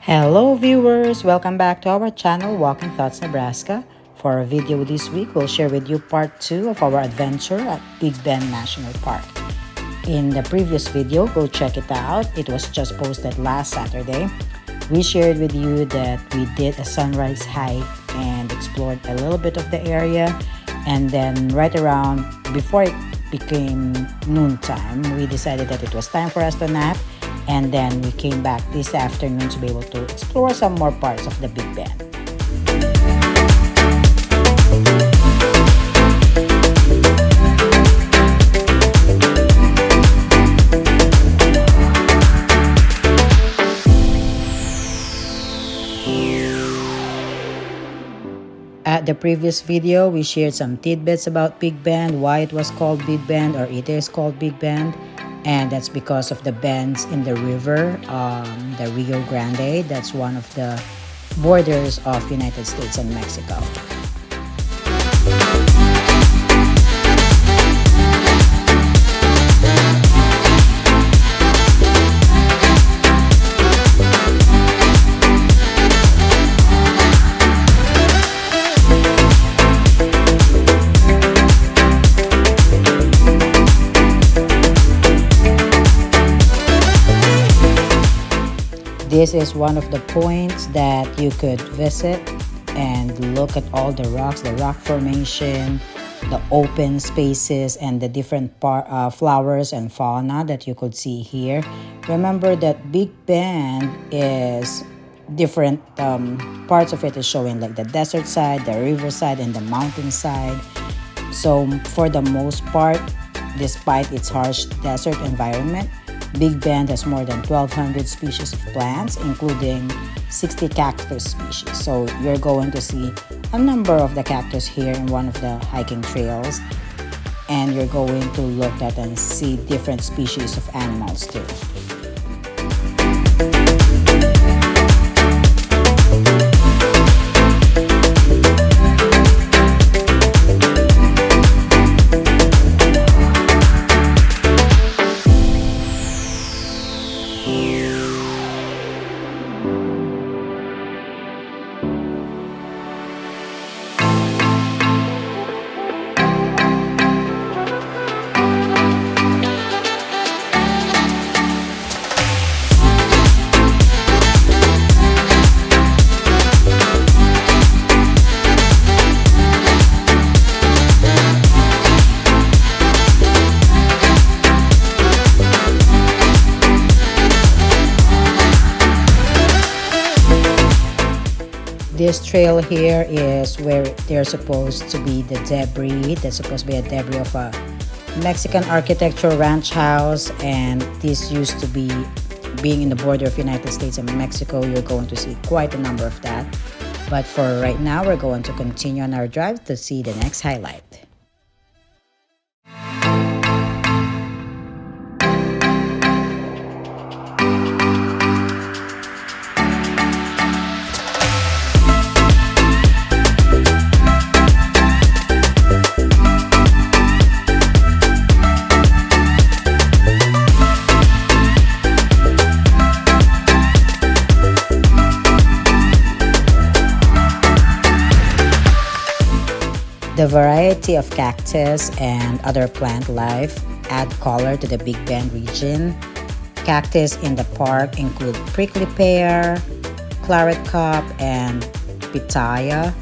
Hello viewers! Welcome back to our channel Walking Thoughts Nebraska. For our video this week, we'll share with you part 2 of our adventure at Big Bend National Park. In the previous video, go check it out. It was just posted last Saturday. We shared with you that we did a sunrise hike and explored a little bit of the area, and then right around before it became noontime, we decided that it was time for us to nap. And then we came back this afternoon to be able to explore some more parts of the Big Bend. At the previous video, we shared some tidbits about Big Bend, why it was called Big Bend, or it is called Big Bend. And that's because of the bends in the river, the Rio Grande. That's one of the borders of United States and Mexico. This is one of the points that you could visit and look at all the rocks, the rock formation, the open spaces, and the different flowers and fauna that you could see here. Remember that Big Bend is different parts of it is showing, like the desert side, the river side, and the mountain side. So for the most part, despite its harsh desert environment, Big Bend has more than 1,200 species of plants, including 60 cactus species. So you're going to see a number of the cactus here in one of the hiking trails. And you're going to look at and see different species of animals too. This trail here is where there's supposed to be the debris. That's supposed to be a debris of a Mexican architecture ranch house. And this used to be, being in the border of United States and Mexico, you're going to see quite a number of that. But for right now, we're going to continue on our drive to see the next highlight. The variety of cactus and other plant life add color to the Big Bend region. Cactus in the park include prickly pear, claret cup, and pitaya.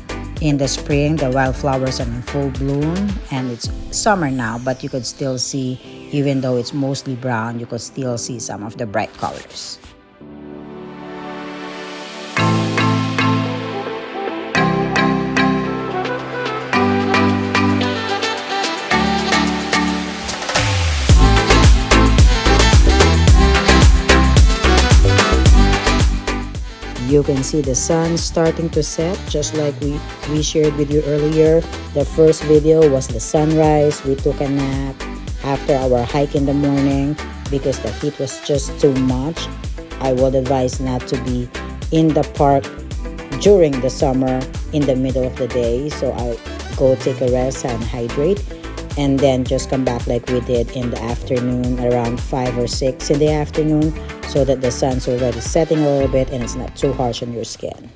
In the spring, the wildflowers are in full bloom, and it's summer now, but you could still see, even though it's mostly brown, you could still see some of the bright colors. You can see the sun starting to set, just like we shared with you earlier. The first video was the sunrise. We took a nap after our hike in the morning because the heat was just too much. I would advise not to be in the park during the summer in the middle of the day. So I go take a rest and hydrate. and then just come back like we did in the afternoon around 5 or 6 in the afternoon. so that the sun's already setting a little bit and it's not too harsh on your skin.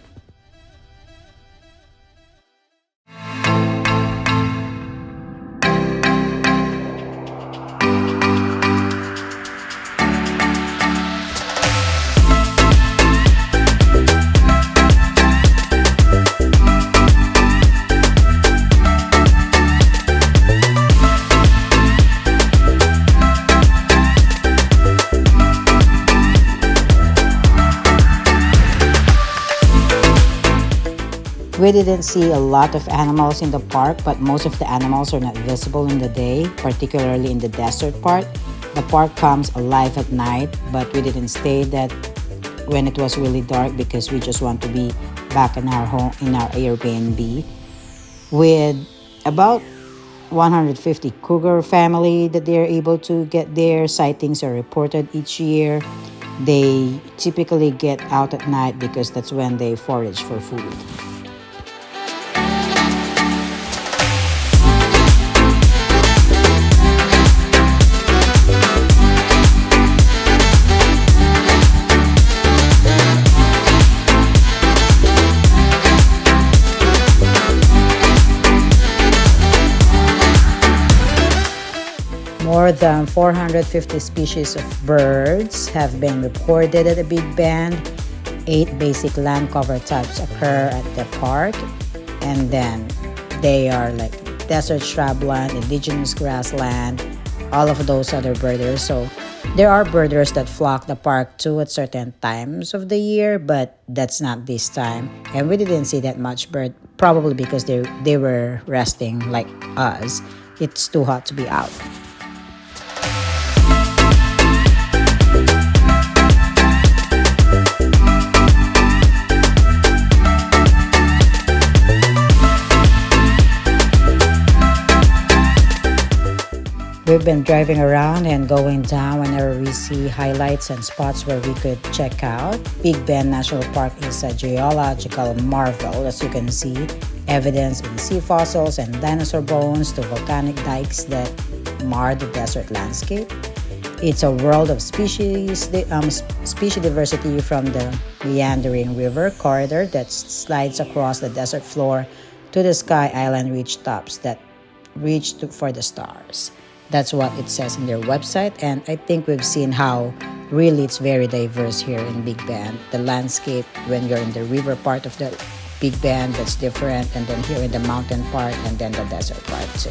We didn't see a lot of animals in the park, but most of the animals are not visible in the day, particularly in the desert part. The park comes alive at night, but we didn't stay that when it was really dark because we just want to be back in our home, in our Airbnb. With about 150 cougar family that they're able to get there. Sightings are reported each year. They typically get out at night because that's when they forage for food. More than 450 species of birds have been recorded at the Big Bend. 8 basic land cover types occur at the park, and then they are like desert shrubland, indigenous grassland, all of those other birders. So there are birders that flock the park too at certain times of the year, but that's not this time. And we didn't see that much bird, probably because they were resting like us. It's too hot to be out. We've been driving around and going down whenever we see highlights and spots where we could check out. Big Bend National Park is a geological marvel, as you can see. Evidence in sea fossils and dinosaur bones to volcanic dikes that mar the desert landscape. It's a world of species diversity, from the meandering river corridor that slides across the desert floor to the sky island ridge tops that reach for the stars. That's what it says in their website, and I think we've seen how really it's very diverse here in Big Bend. The landscape when you're in the river part of the Big Bend, that's different, and then here in the mountain part, and then the desert part too.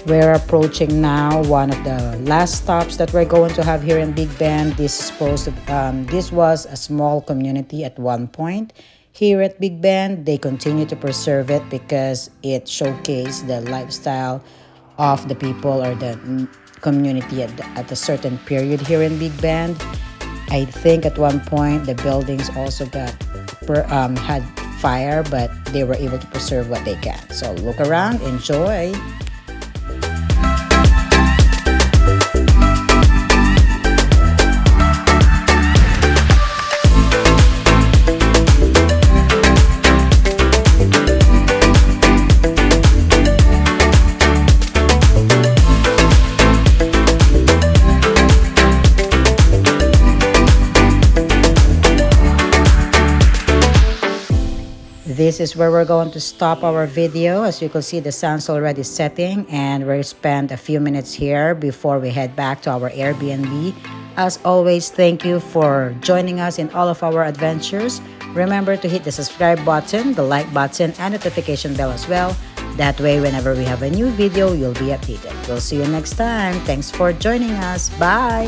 We're approaching now one of the last stops that we're going to have here in Big Bend. This was a small community at one point here at Big Bend. They continue to preserve it because it showcased the lifestyle of the people or the community at a certain period here in Big Bend. I think at one point the buildings also had fire, but they were able to preserve what they can. So look around, enjoy. This is where we're going to stop our video. As you can see, the sun's already setting and we'll spend a few minutes here before we head back to our Airbnb. As always, thank you for joining us in all of our adventures. Remember to hit the subscribe button, the like button, and notification bell as well. That way, whenever we have a new video, you'll be updated. We'll see you next time. Thanks for joining us. Bye!